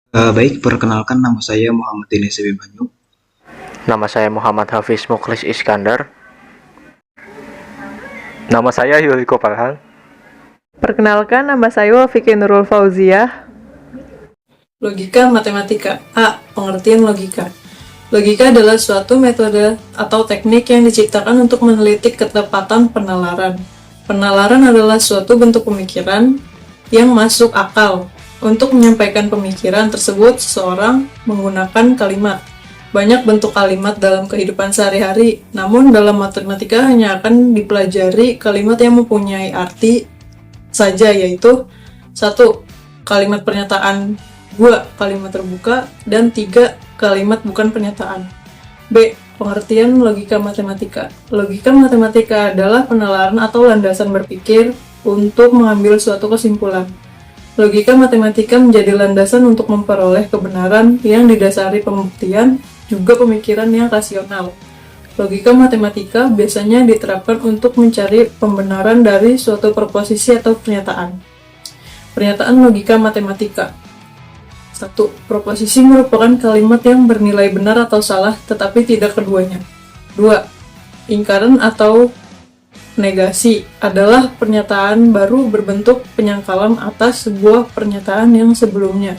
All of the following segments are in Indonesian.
Baik, perkenalkan nama saya Muhammad Denis Abimanyu. Nama saya Muhammad Hafiz Mukhlis Iskandar. Nama saya Yuliko Farhan. Perkenalkan, nama saya Vicky Nurul Fauziah. Logika matematika. A. Pengertian logika. Logika adalah suatu metode atau teknik yang diciptakan untuk meneliti ketepatan penalaran. Penalaran adalah suatu bentuk pemikiran yang masuk akal. Untuk menyampaikan pemikiran tersebut, seseorang menggunakan kalimat. Banyak bentuk kalimat dalam kehidupan sehari-hari, namun dalam matematika hanya akan dipelajari kalimat yang mempunyai arti saja, yaitu 1. Kalimat pernyataan, 2. Kalimat terbuka, dan 3. Kalimat bukan pernyataan. B. Pengertian logika matematika. Logika matematika adalah penalaran atau landasan berpikir untuk mengambil suatu kesimpulan. Logika matematika menjadi landasan untuk memperoleh kebenaran yang didasari pembuktian, juga pemikiran yang rasional. Logika matematika biasanya diterapkan untuk mencari pembenaran dari suatu proposisi atau pernyataan. Pernyataan logika matematika. 1. Proposisi merupakan kalimat yang bernilai benar atau salah, tetapi tidak keduanya. 2. Ingkaran atau negasi adalah pernyataan baru berbentuk penyangkalan atas sebuah pernyataan yang sebelumnya.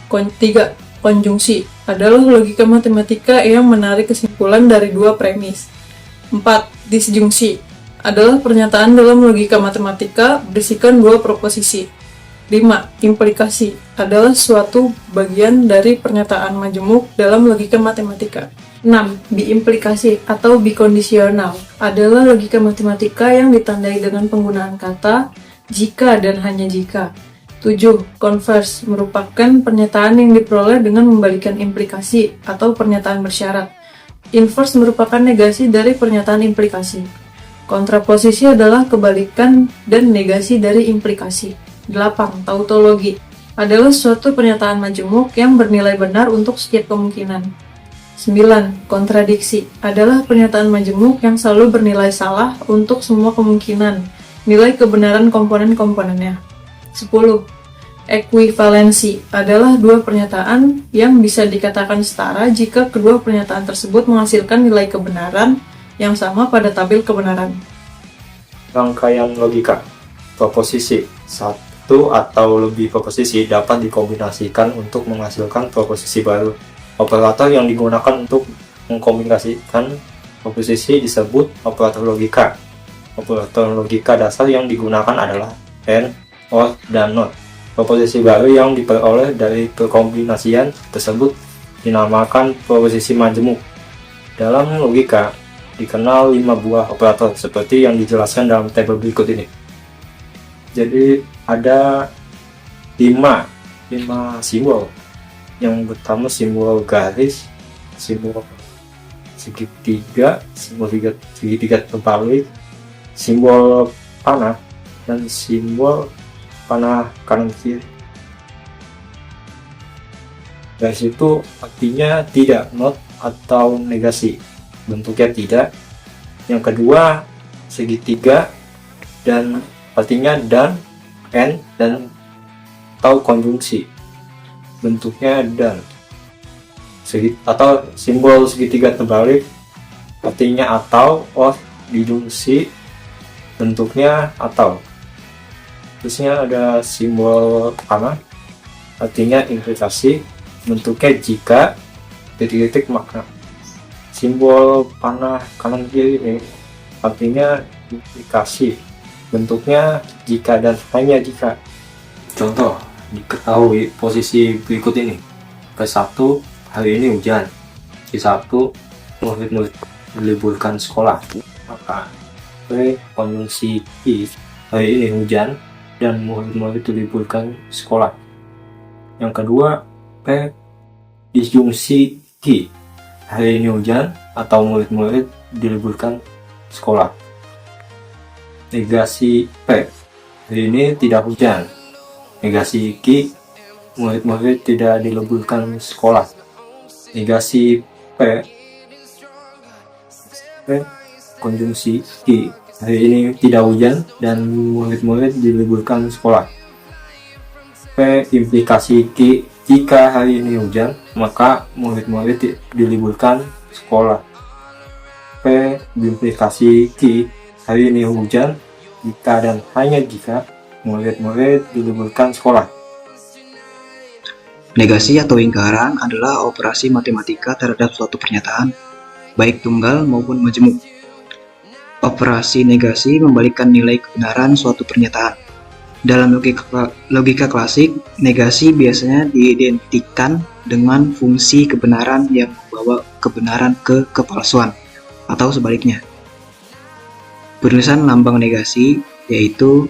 3. Konjungsi adalah logika matematika yang menarik kesimpulan dari dua premis. 4. Disjungsi adalah pernyataan dalam logika matematika berisikan dua proposisi. 5. Implikasi adalah suatu bagian dari pernyataan majemuk dalam logika matematika. 6. Biimplikasi atau bikondisional adalah logika matematika yang ditandai dengan penggunaan kata jika dan hanya jika. 7. Converse merupakan pernyataan yang diperoleh dengan membalikan implikasi atau pernyataan bersyarat. Inverse merupakan negasi dari pernyataan implikasi. Kontraposisi adalah kebalikan dan negasi dari implikasi. 8. Tautologi adalah suatu pernyataan majemuk yang bernilai benar untuk setiap kemungkinan. 9. Kontradiksi adalah pernyataan majemuk yang selalu bernilai salah untuk semua kemungkinan, nilai kebenaran komponen-komponennya. 10. Ekuivalensi adalah dua pernyataan yang bisa dikatakan setara jika kedua pernyataan tersebut menghasilkan nilai kebenaran yang sama pada tabel kebenaran. Rangkaian logika. Proposisi. Satu atau lebih proposisi dapat dikombinasikan untuk menghasilkan proposisi baru. Operator yang digunakan untuk mengkombinasikan proposisi disebut operator logika. Operator logika dasar yang digunakan adalah AND, OR, dan NOT. Proposisi baru yang diperoleh dari perkombinasian tersebut dinamakan proposisi majemuk. Dalam logika, dikenal 5 buah operator seperti yang dijelaskan dalam tabel berikut ini. Jadi ada 5 simbol. Yang pertama simbol garis, simbol segitiga, simbol segitiga terbalik, simbol panah, dan simbol panah kanan kiri. Garis itu artinya tidak, not atau negasi, bentuknya tidak. Yang kedua segitiga, dan artinya dan, dan atau konjungsi, bentuknya dan. Atau simbol segitiga terbalik artinya atau, or dijungsi, bentuknya atau. Terusnya ada simbol panah, artinya implikasi, bentuknya jika, titik-titik makna. Simbol panah kanan kiri ini artinya implikasi, bentuknya jika dan hanya jika. Contoh, diketahui posisi berikut ini. Ke-1, hari ini hujan. Q1, murid-murid diliburkan sekolah. Maka P, konjungsi I, hari ini hujan dan murid-murid diliburkan sekolah. Yang kedua, P, disjungsi Q, hari ini hujan atau murid-murid diliburkan sekolah. Negasi P, hari ini tidak hujan. Negasi Q, murid-murid tidak diliburkan sekolah. Negasi P, konjungsi Q, hari ini tidak hujan dan murid-murid diliburkan sekolah. P, implikasi Q, Jika hari ini hujan, maka murid-murid diliburkan sekolah. P. Berimplikasi Q. Hari ini hujan jika dan hanya jika murid-murid diliburkan sekolah. Negasi atau ingkaran adalah operasi matematika terhadap suatu pernyataan, baik tunggal maupun majemuk. Operasi negasi membalikkan nilai kebenaran suatu pernyataan. Dalam logika klasik, negasi biasanya diidentikan dengan fungsi kebenaran yang membawa kebenaran ke kepalsuan, atau sebaliknya. Penulisan lambang negasi yaitu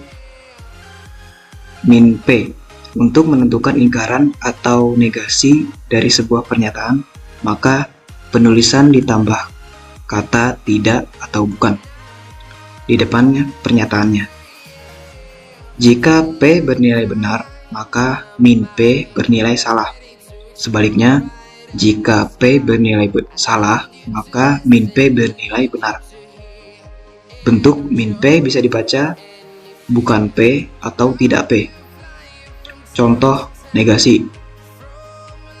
min P. Untuk menentukan ingkaran atau negasi dari sebuah pernyataan, maka penulisan ditambah kata tidak atau bukan di depannya pernyataannya. Jika P bernilai benar, maka min P bernilai salah. Sebaliknya, jika P bernilai salah, maka min P bernilai benar. Bentuk min P bisa dibaca bukan P atau tidak P. Contoh negasi.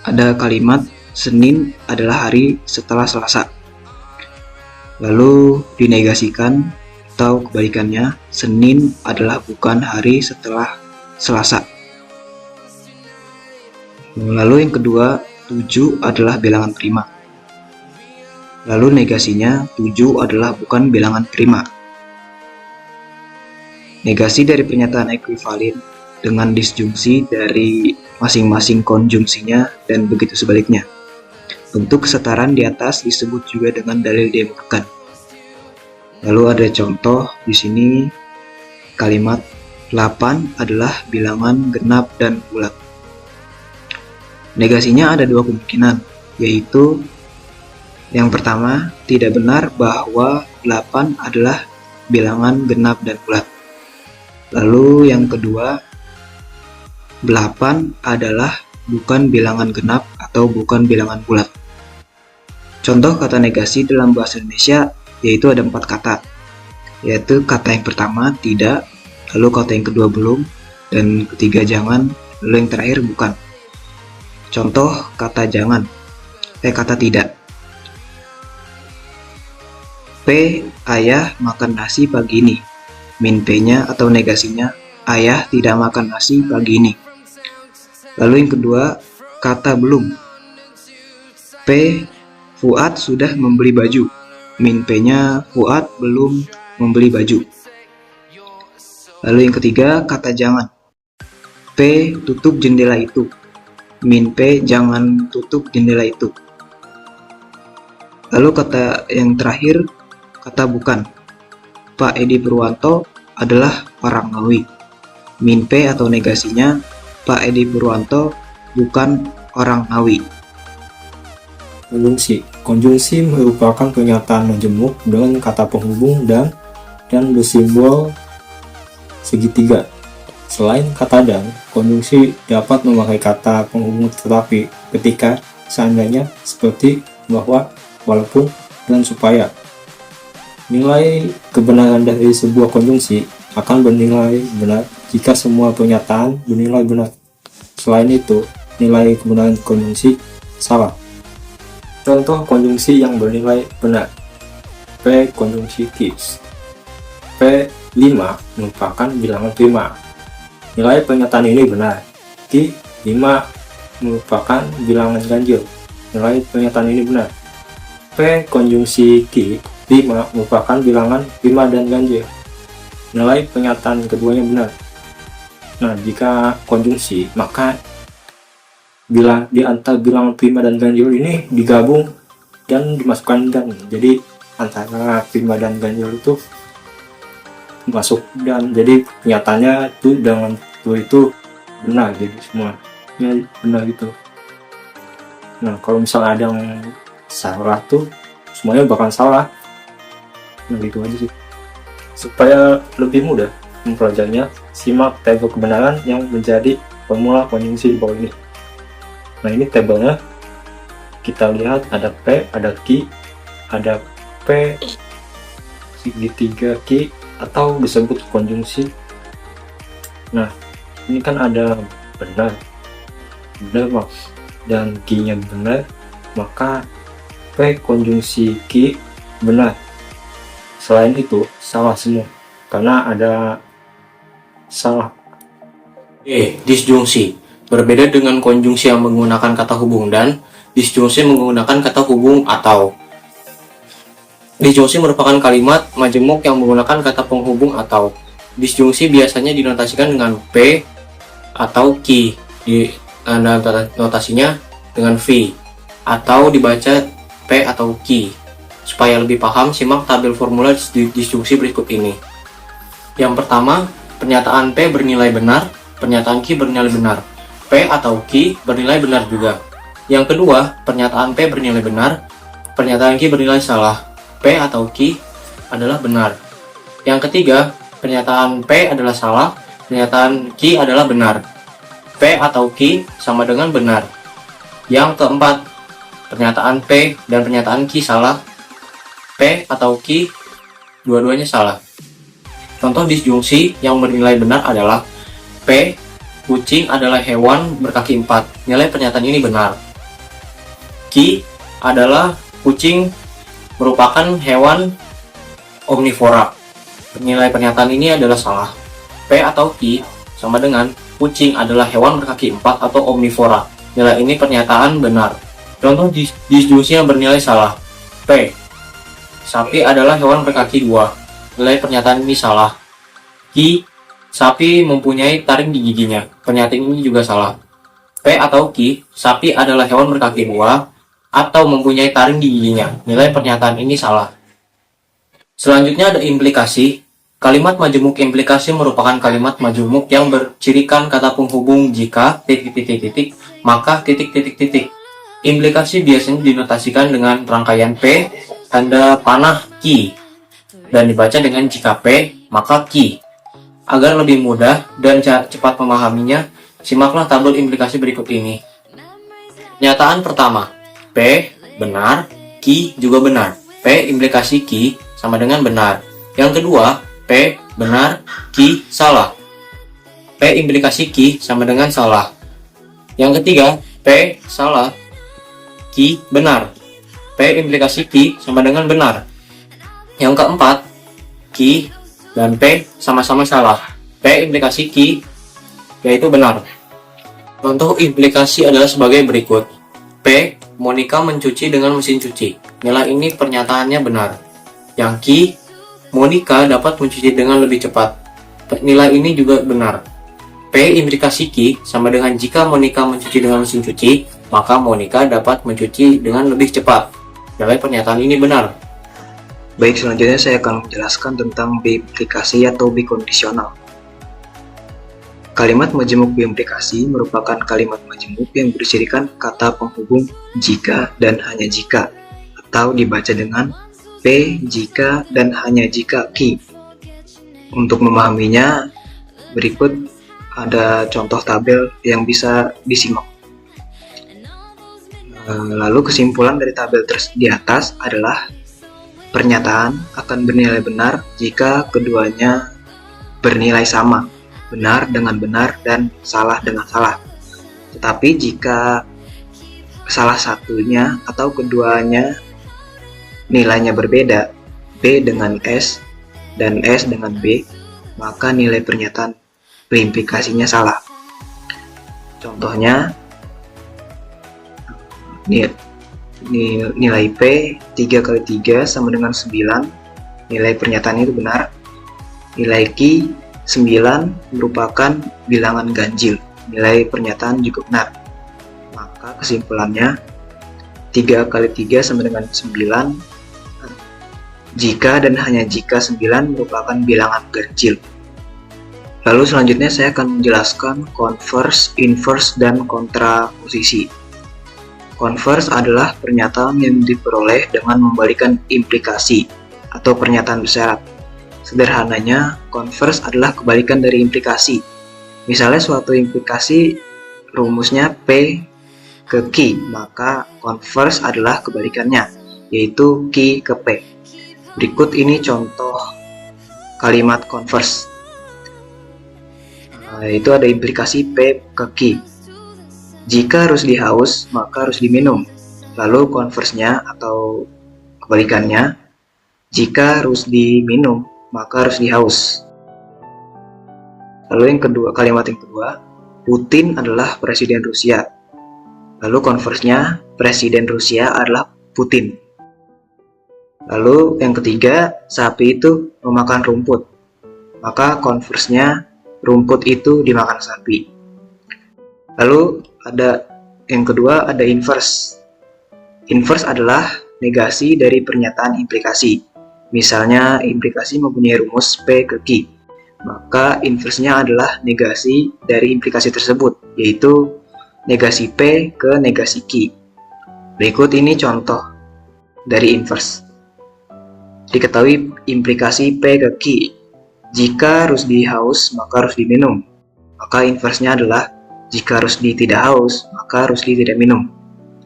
Ada kalimat Senin adalah hari setelah Selasa. Lalu dinegasikan atau kebalikannya, Senin adalah bukan hari setelah Selasa. Lalu yang kedua, 7 adalah bilangan prima. Lalu negasinya, 7 adalah bukan bilangan prima. Negasi dari pernyataan ekuivalen dengan disjungsi dari masing-masing konjungsinya dan begitu sebaliknya. Bentuk kesetaraan di atas disebut juga dengan dalil diametrkan. Lalu ada contoh di sini kalimat 8 adalah bilangan genap dan bulat. Negasinya ada dua kemungkinan, yaitu yang pertama, tidak benar bahwa 8 adalah bilangan genap dan bulat. Lalu yang kedua, 8 adalah bukan bilangan genap atau bukan bilangan bulat. Contoh kata negasi dalam bahasa Indonesia yaitu ada 4 kata, yaitu kata yang pertama tidak, lalu kata yang kedua belum, dan ketiga jangan, lalu yang terakhir bukan. Contoh kata jangan, kata tidak. P. Ayah makan nasi pagi ini. Min P-nya atau negasinya, ayah tidak makan nasi pagi ini. Lalu yang kedua, kata belum. P. Fuad sudah membeli baju. Min P-nya, Fuad belum membeli baju. Lalu yang ketiga, kata jangan. P. Tutup jendela itu. Min P. Jangan tutup jendela itu. Lalu kata yang terakhir, kata bukan. Pak Edi Purwanto adalah orang Ngawi. Min P atau negasinya, Pak Edi Purwanto bukan orang Ngawi. Konjungsi. Konjungsi merupakan pernyataan majemuk dengan kata penghubung dan bersimbol segitiga. Selain kata dan, konjungsi dapat memakai kata penghubung tetapi ketika seandainya seperti bahwa, walaupun, dan supaya. Nilai kebenaran dari sebuah konjungsi akan bernilai benar jika semua pernyataan bernilai benar. Selain itu, nilai kebenaran konjungsi salah. Contoh konjungsi yang bernilai benar. P konjungsi Q. P5 merupakan bilangan prima. Nilai pernyataan ini benar. Q 5 merupakan bilangan ganjil. Nilai pernyataan ini benar. P konjungsi Q 5 merupakan bilangan prima dan ganjil. Nilai pernyataan keduanya benar. Nah, jika konjungsi, maka bila di antara bilangan prima dan ganjil ini digabung dan dimasukkan dan. Jadi antara prima dan ganjil itu masuk dan. Jadi nyatanya itu dengan itu benar, jadi semuanya benar gitu. Nah, kalau misalnya ada yang salah tuh semuanya bakal salah. Nah, gitu aja sih. Supaya lebih mudah mempelajarinya, simak tabel kebenaran yang menjadi formula konjungsi di bawah ini. Nah, ini tabelnya. Kita lihat ada P, ada Q, ada P segitiga Q atau disebut konjungsi. Nah, ini kan ada benar. benar dan Q-nya benar, maka P konjungsi Q benar. Selain itu salah semua karena ada salah. Disjungsi berbeda dengan konjungsi yang menggunakan kata hubung dan disjungsi menggunakan kata hubung atau. Disjungsi merupakan kalimat majemuk yang menggunakan kata penghubung atau. Disjungsi biasanya dinotasikan dengan P atau Q, notasinya dengan V, atau dibaca P atau Q. Supaya lebih paham, simak tabel formula disjungsi berikut ini. Yang pertama, pernyataan P bernilai benar, pernyataan Q bernilai benar. P atau Q bernilai benar juga. Yang kedua, pernyataan P bernilai benar, pernyataan Q bernilai salah. P atau Q adalah benar. Yang ketiga, pernyataan P adalah salah, pernyataan Q adalah benar. P atau Q sama dengan benar. Yang keempat, pernyataan P dan pernyataan Q salah, P atau Q dua-duanya salah. Contoh disjungsi yang bernilai benar adalah P, kucing adalah hewan berkaki 4. Nilai pernyataan ini benar. Q adalah kucing merupakan hewan omnivora. Nilai pernyataan ini adalah salah. P atau Q sama dengan kucing adalah hewan berkaki 4 atau omnivora. Nilai ini pernyataan benar. Contoh disjungsi yang bernilai salah. P, sapi adalah hewan berkaki 2. Nilai pernyataan ini salah. Q, sapi mempunyai taring di giginya. Pernyataan ini juga salah. P atau Q, sapi adalah hewan berkaki 2 atau mempunyai taring di giginya. Nilai pernyataan ini salah. Selanjutnya ada implikasi. Kalimat majemuk implikasi merupakan kalimat majemuk yang bercirikan kata penghubung jika ... maka ... Implikasi biasanya dinotasikan dengan rangkaian P, tanda panah Q, dan dibaca dengan jika P, maka Q. Agar lebih mudah dan cepat memahaminya, simaklah tabel implikasi berikut ini. Pernyataan pertama, P benar, Q juga benar. P implikasi Q sama dengan benar. Yang kedua, P benar, Q salah. P implikasi Q sama dengan salah. Yang ketiga, P salah, Q benar. P implikasi Q sama dengan benar. Yang keempat, Q dan P sama-sama salah. P implikasi Q yaitu benar. Contoh implikasi adalah sebagai berikut. P, Monica mencuci dengan mesin cuci. Nilai ini pernyataannya benar. Yang Q, Monica dapat mencuci dengan lebih cepat. Nilai ini juga benar. P implikasi Q sama dengan jika Monica mencuci dengan mesin cuci, maka Monica dapat mencuci dengan lebih cepat. Nilai pernyataan ini benar. Baik, selanjutnya saya akan menjelaskan tentang biimplikasi atau bikondisional. Kalimat majemuk biimplikasi merupakan kalimat majemuk yang bercirikan kata penghubung jika dan hanya jika, atau dibaca dengan P jika dan hanya jika Q. Untuk memahaminya, berikut ada contoh tabel yang bisa disimak. Lalu kesimpulan dari tabel di atas adalah pernyataan akan bernilai benar jika keduanya bernilai sama, benar dengan benar dan salah dengan salah. Tetapi jika salah satunya atau keduanya nilainya berbeda, B dengan S dan S dengan B, maka nilai pernyataan implikasinya salah. Contohnya, nilai P 3 kali 3 sama dengan 9, nilai pernyataan itu benar. Nilai Q 9 merupakan bilangan ganjil, nilai pernyataan juga benar. Maka kesimpulannya 3 kali 3 sama dengan 9 jika dan hanya jika 9 merupakan bilangan ganjil. Lalu selanjutnya saya akan menjelaskan converse, inverse, dan kontraposisi. Converse adalah pernyataan yang diperoleh dengan membalikan implikasi atau pernyataan bersyarat. Sederhananya, converse adalah kebalikan dari implikasi. Misalnya suatu implikasi rumusnya P ke Q, maka converse adalah kebalikannya, yaitu Q ke P. Berikut ini contoh kalimat converse. Itu ada implikasi P ke Q. Jika harus dihaus, maka harus diminum. Lalu konversnya atau kebalikannya, jika harus diminum, maka harus dihaus. Lalu kalimat yang kedua, Putin adalah presiden Rusia. Lalu konversnya, presiden Rusia adalah Putin. Lalu yang ketiga, sapi itu memakan rumput. Maka konversnya, rumput itu dimakan sapi. Lalu yang kedua ada inverse. Inverse adalah negasi dari pernyataan implikasi. Misalnya implikasi mempunyai rumus P ke Q. Maka inverse-nya adalah negasi dari implikasi tersebut, yaitu negasi P ke negasi Q. Berikut ini contoh dari inverse. Diketahui implikasi P ke Q. Jika harus dihaus, maka harus diminum. Maka inverse-nya adalah jika harus tidak haus, maka harus tidak minum.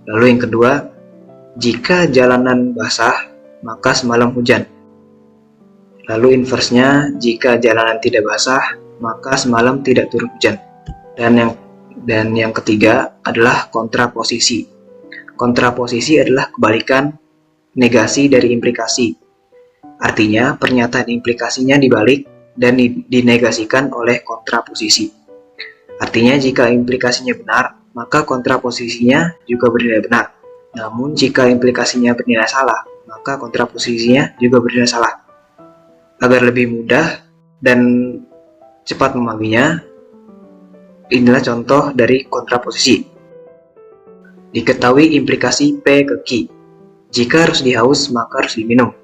Lalu yang kedua, jika jalanan basah, maka semalam hujan. Lalu inverse-nya, jika jalanan tidak basah, maka semalam tidak turun hujan. Dan yang ketiga adalah kontraposisi. Kontraposisi adalah kebalikan negasi dari implikasi. Artinya, pernyataan implikasinya dibalik dan dinegasikan oleh kontraposisi. Artinya, jika implikasinya benar, maka kontraposisinya juga bernilai benar. Namun, jika implikasinya bernilai salah, maka kontraposisinya juga bernilai salah. Agar lebih mudah dan cepat memahaminya, inilah contoh dari kontraposisi. Diketahui implikasi P ke Q. Jika harus dihaus, maka harus diminum.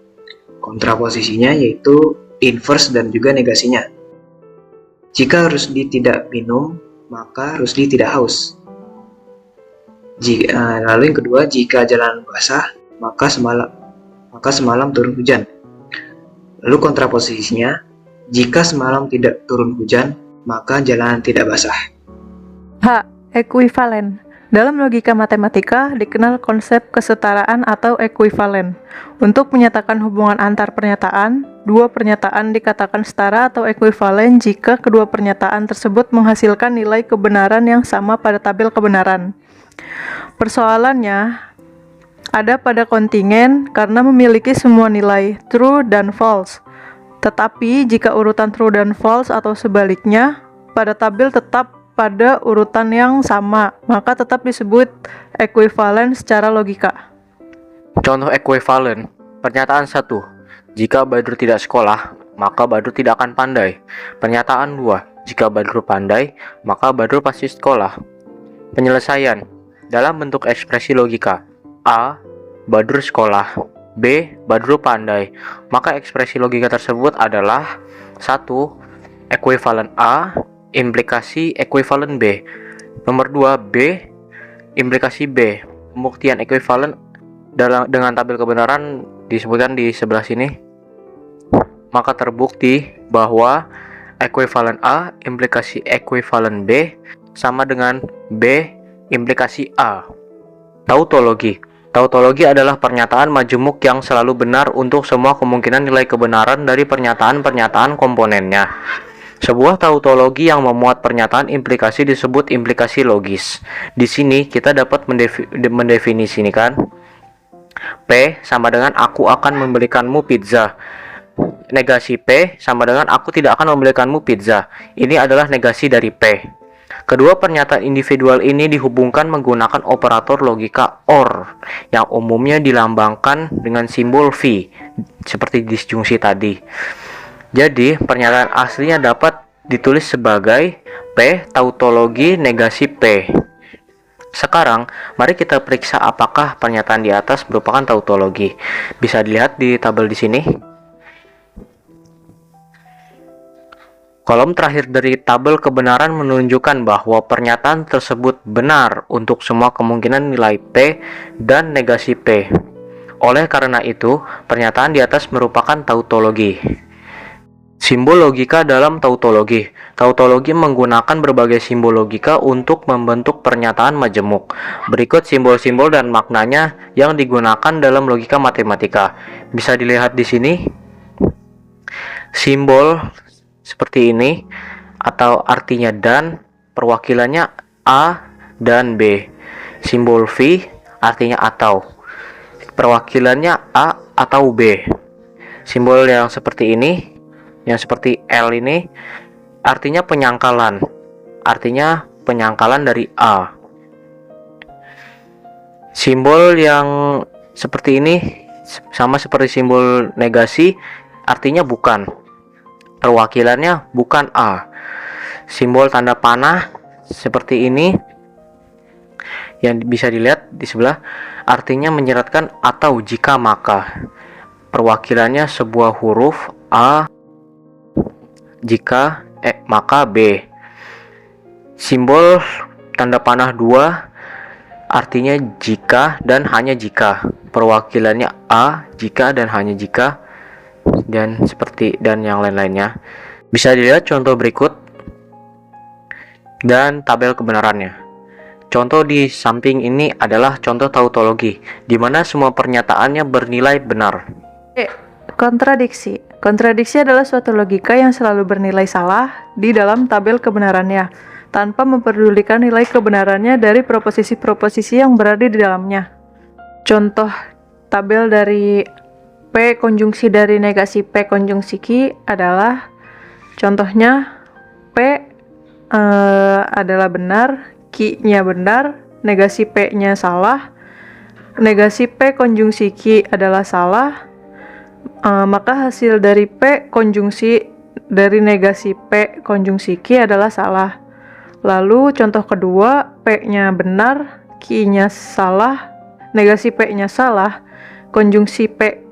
Kontraposisinya yaitu inverse dan juga negasinya. Jika harus tidak minum, maka harus tidak haus. Lalu yang kedua, jika jalan basah, maka semalam turun hujan. Lalu kontraposisinya, jika semalam tidak turun hujan, maka jalanan tidak basah. H. Ekuivalen. Dalam logika matematika dikenal konsep kesetaraan atau ekuivalen. Untuk menyatakan hubungan antar pernyataan, dua pernyataan dikatakan setara atau ekuivalen jika kedua pernyataan tersebut menghasilkan nilai kebenaran yang sama pada tabel kebenaran. Persoalannya ada pada kontingen karena memiliki semua nilai true dan false. Tetapi jika urutan true dan false atau sebaliknya pada tabel tetap pada urutan yang sama, maka tetap disebut ekuivalen secara logika. Contoh ekuivalen. Pernyataan 1. Jika Badrul tidak sekolah, maka Badrul tidak akan pandai. Pernyataan 2. Jika Badrul pandai, maka Badrul pasti sekolah. Penyelesaian. Dalam bentuk ekspresi logika. A. Badrul sekolah. B. Badrul pandai. Maka ekspresi logika tersebut adalah 1. Ekuivalen A implikasi ekuivalen B. Nomor 2, B implikasi B. Pembuktian ekuivalen dengan tabel kebenaran disebutkan di sebelah sini. Maka terbukti bahwa ekuivalen A implikasi ekuivalen B sama dengan B implikasi A. Tautologi. Tautologi adalah pernyataan majemuk yang selalu benar untuk semua kemungkinan nilai kebenaran dari pernyataan-pernyataan komponennya. Sebuah tautologi yang memuat pernyataan implikasi disebut implikasi logis. Di sini kita dapat mendefinisikan P sama dengan aku akan membelikanmu pizza. Negasi P sama dengan aku tidak akan membelikanmu pizza. Ini adalah negasi dari P. Kedua pernyataan individual ini dihubungkan menggunakan operator logika OR yang umumnya dilambangkan dengan simbol V seperti disjungsi tadi. Jadi, pernyataan aslinya dapat ditulis sebagai P tautologi negasi P. Sekarang, mari kita periksa apakah pernyataan di atas merupakan tautologi. Bisa dilihat di tabel di sini. Kolom terakhir dari tabel kebenaran menunjukkan bahwa pernyataan tersebut benar untuk semua kemungkinan nilai P dan negasi P. Oleh karena itu, pernyataan di atas merupakan tautologi. Simbol logika dalam tautologi. Tautologi menggunakan berbagai simbol logika untuk membentuk pernyataan majemuk. Berikut simbol-simbol dan maknanya yang digunakan dalam logika matematika. Bisa dilihat di sini. Simbol seperti ini atau artinya dan, perwakilannya A dan B. Simbol V artinya atau. Perwakilannya A atau B. Simbol yang seperti ini, yang seperti L ini, artinya penyangkalan. Artinya penyangkalan dari A. Simbol yang seperti ini sama seperti simbol negasi, artinya bukan. Perwakilannya bukan A. Simbol tanda panah seperti ini yang bisa dilihat di sebelah, artinya menyeratkan atau jika maka. Perwakilannya sebuah huruf A, jika maka B. Simbol tanda panah 2 artinya jika dan hanya jika. Perwakilannya A, jika dan hanya jika, dan seperti dan yang lain-lainnya. Bisa dilihat contoh berikut dan tabel kebenarannya. Contoh di samping ini adalah contoh tautologi, di mana semua pernyataannya bernilai benar. Kontradiksi. Kontradiksi adalah suatu logika yang selalu bernilai salah di dalam tabel kebenarannya, tanpa memperdulikan nilai kebenarannya dari proposisi-proposisi yang berada di dalamnya. Contoh tabel dari P konjungsi dari negasi P konjungsi Q adalah, contohnya P adalah benar, Q-nya benar, negasi P-nya salah, negasi P konjungsi Q adalah salah, maka hasil dari P konjungsi dari negasi P konjungsi Q adalah salah. Lalu contoh kedua, P-nya benar, Q-nya salah, negasi P-nya salah, konjungsi P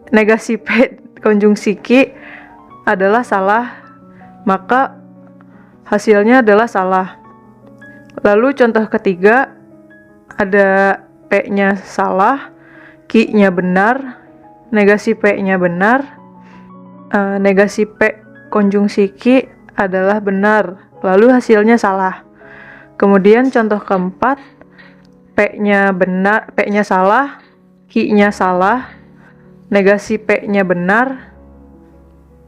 negasi P konjungsi Q adalah salah, maka hasilnya adalah salah. Lalu contoh ketiga, ada P-nya salah, Q-nya benar, negasi P-nya benar, negasi P konjungsi Q adalah benar, lalu hasilnya salah. Kemudian contoh keempat, P-nya benar, P-nya salah, Q-nya salah, negasi P-nya benar,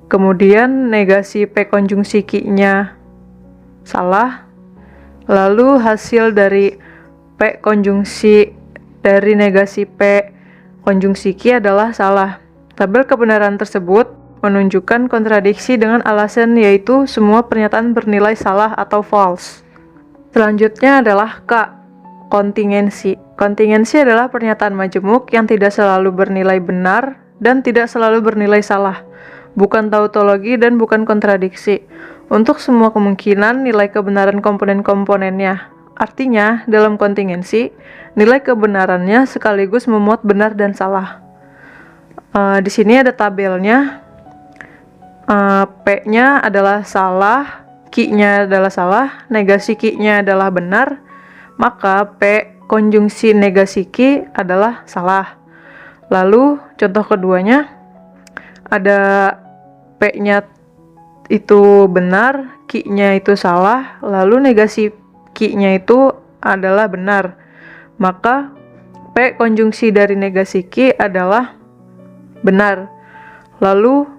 kemudian negasi P konjungsi Q-nya salah, lalu hasil dari P konjungsi dari negasi P konjungsi Q adalah salah. Tabel kebenaran tersebut menunjukkan kontradiksi dengan alasan yaitu semua pernyataan bernilai salah atau false. Selanjutnya adalah K. Kontingensi. Kontingensi adalah pernyataan majemuk yang tidak selalu bernilai benar dan tidak selalu bernilai salah, bukan tautologi dan bukan kontradiksi. Untuk semua kemungkinan nilai kebenaran komponen-komponennya. Artinya, dalam kontingensi, nilai kebenarannya sekaligus memuat benar dan salah. Di sini ada tabelnya. P-nya adalah salah, Q-nya adalah salah, negasi Q-nya adalah benar, maka P konjungsi negasi Q adalah salah. Lalu contoh keduanya, ada P-nya itu benar, Q-nya itu salah, lalu negasi Q-nya itu adalah benar, maka P konjungsi dari negasi Q adalah benar. Lalu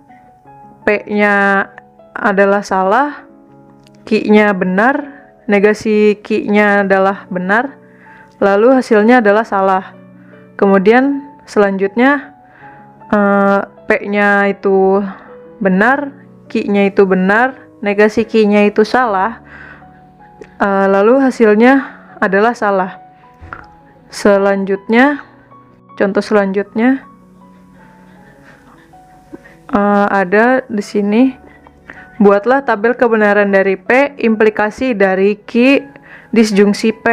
P-nya adalah salah, Q-nya benar, negasi Q-nya adalah benar, lalu hasilnya adalah salah. Kemudian selanjutnya P-nya itu benar, Q-nya itu benar, negasi Q-nya itu salah, lalu hasilnya adalah salah. Selanjutnya, contoh selanjutnya ada di sini. Buatlah tabel kebenaran dari P, implikasi dari Q, disjungsi P.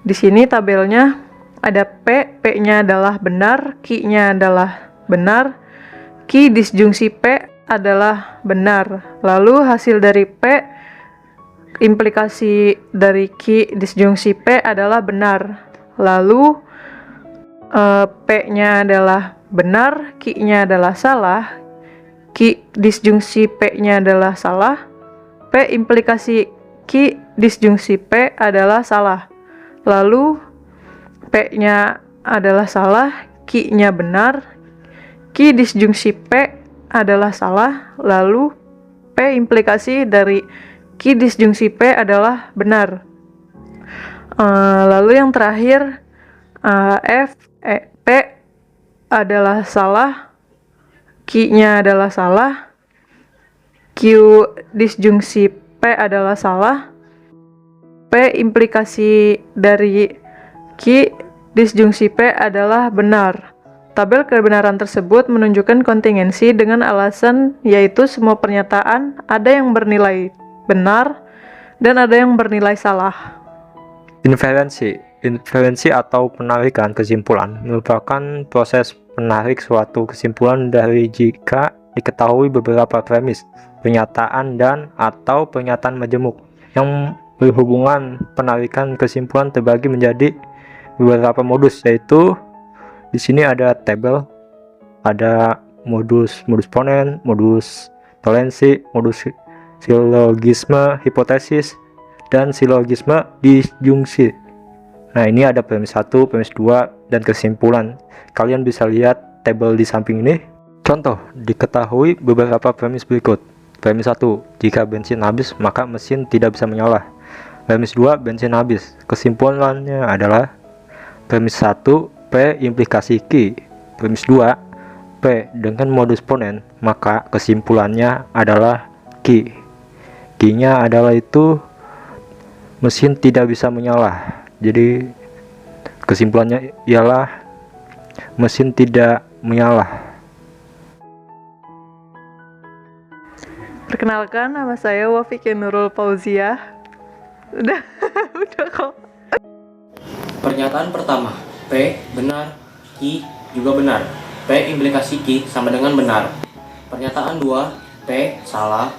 Di sini tabelnya ada P, P-nya adalah benar, Q-nya adalah benar, Q disjungsi P adalah benar. Lalu hasil dari P, implikasi dari Q disjungsi P adalah benar. Lalu P-nya adalah benar, Q-nya adalah salah, Q disjungsi P-nya adalah salah, P implikasi Q disjungsi P adalah salah. Lalu P-nya adalah salah, Q-nya benar, Q disjungsi P adalah salah, lalu P implikasi dari Q disjungsi P adalah benar. Lalu yang terakhir, P adalah salah, Q-nya adalah salah, Q disjungsi P adalah salah, P implikasi dari Q disjungsi P adalah benar. Tabel kebenaran tersebut menunjukkan kontingensi dengan alasan yaitu semua pernyataan ada yang bernilai benar dan ada yang bernilai salah. Inferensi atau penarikan kesimpulan merupakan proses menarik suatu kesimpulan dari jika diketahui beberapa premis, pernyataan dan atau pernyataan majemuk yang berhubungan. Penarikan kesimpulan terbagi menjadi beberapa modus, yaitu di sini ada tabel, ada modus ponen, modus tolensi, modus silogisme hipotesis, dan silogisme disjungsi. Nah, ini ada premis 1, premis 2, dan kesimpulan. Kalian bisa lihat tabel di samping ini. Contoh, diketahui beberapa premis berikut. Premis 1, jika bensin habis maka mesin tidak bisa menyala. Premis 2, bensin habis. Kesimpulannya adalah premis 1, P implikasi Q. Premis 2, P dengan modus ponen, maka kesimpulannya adalah Q. Q-nya adalah itu mesin tidak bisa menyala. Jadi kesimpulannya ialah mesin tidak menyala. Perkenalkan, nama saya Wafik Nurul Fauzia. Udah kok. Pernyataan pertama, P benar, Q juga benar. P implikasi Q sama dengan benar. Pernyataan 2, P salah,